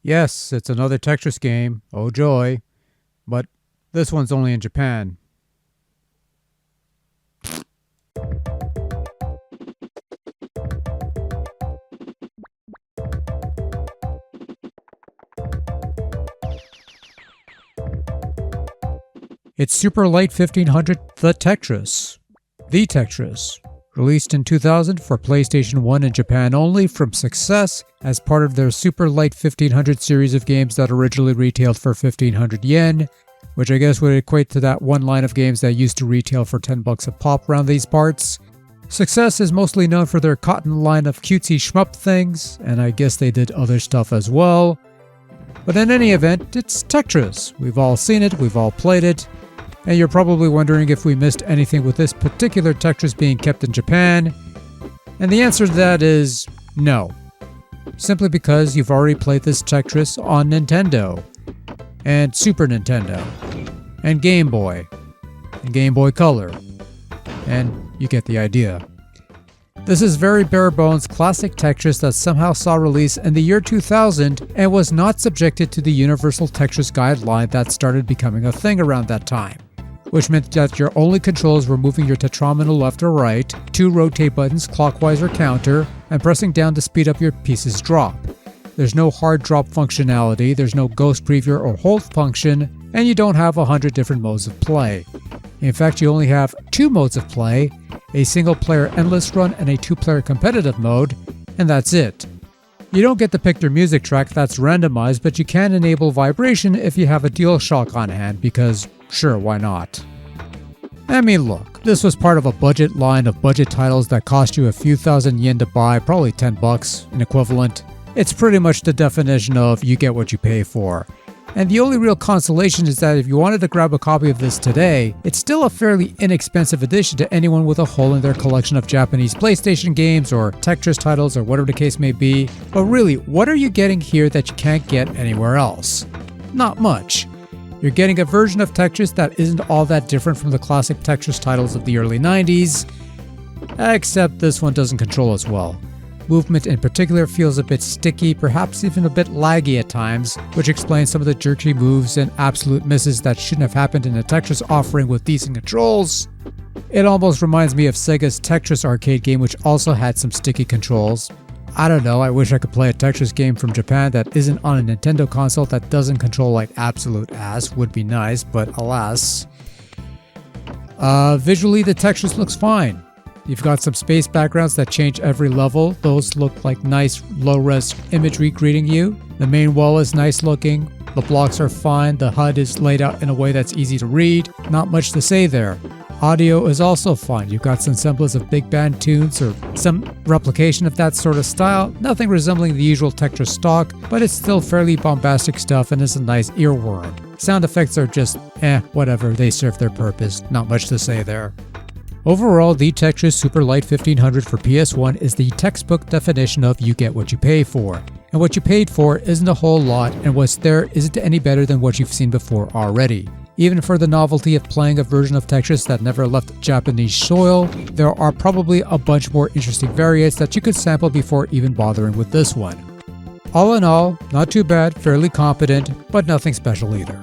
Yes, it's another Tetris game. Oh joy. But this one's only in Japan. It's Superlite 1500 THE Tetris. The Tetris. Released in 2000 for PlayStation 1 in Japan only from Success as part of their Superlite 1500 series of games that originally retailed for 1500 yen, which I guess would equate to that one line of games that used to retail for 10 bucks a pop around these parts. Success is mostly known for their cotton line of cutesy shmup things, and I guess they did other stuff as well. But in any event, it's Tetris. We've all seen it, we've all played it. And you're probably wondering if we missed anything with this particular Tetris being kept in Japan. And the answer to that is no. Simply because you've already played this Tetris on Nintendo, and Super Nintendo, and Game Boy, and Game Boy Color. And you get the idea. This is very bare bones classic Tetris that somehow saw release in the year 2000 and was not subjected to the Universal Tetris guideline that started becoming a thing around that time, which meant that your only controls were moving your tetrominal left or right, 2 rotate buttons clockwise or counter, and pressing down to speed up your piece's drop. There's no hard drop functionality, there's no ghost preview or hold function, and you don't have 100 different modes of play. In fact, you only have 2 modes of play, a single player endless run and a 2-player competitive mode, and that's it. You don't get to pick your music track that's randomized, but you can enable vibration if you have a DualShock on hand because sure, why not? I mean, look, this was part of a budget line of budget titles that cost you a few thousand yen to buy, probably 10 bucks, an equivalent. It's pretty much the definition of you get what you pay for. And the only real consolation is that if you wanted to grab a copy of this today, it's still a fairly inexpensive addition to anyone with a hole in their collection of Japanese PlayStation games or Tetris titles or whatever the case may be. But really, what are you getting here that you can't get anywhere else? Not much. You're getting a version of Tetris that isn't all that different from the classic Tetris titles of the early 90s, except this one doesn't control as well. Movement in particular feels a bit sticky, perhaps even a bit laggy at times, which explains some of the jerky moves and absolute misses that shouldn't have happened in a Tetris offering with decent controls. It almost reminds me of Sega's Tetris arcade game, which also had some sticky controls. I don't know, I wish I could play a Tetris game from Japan that isn't on a Nintendo console that doesn't control like absolute ass. Would be nice, but alas. Visually, the Tetris looks fine. You've got some space backgrounds that change every level. Those look like nice low-res imagery greeting you. The main wall is nice looking. The blocks are fine. The HUD is laid out in a way that's easy to read. Not much to say there. Audio is also fine. You've got some semblance of big band tunes or some replication of that sort of style. Nothing resembling the usual Tetris stock, but it's still fairly bombastic stuff and is a nice earworm. Sound effects are just whatever. They serve their purpose. Not much to say there. Overall, the Tetris Superlite 1500 for PS1 is the textbook definition of you get what you pay for. And what you paid for isn't a whole lot, and what's there isn't any better than what you've seen before already. Even for the novelty of playing a version of Tetris that never left Japanese soil, there are probably a bunch more interesting variants that you could sample before even bothering with this one. All in all, not too bad, fairly competent, but nothing special either.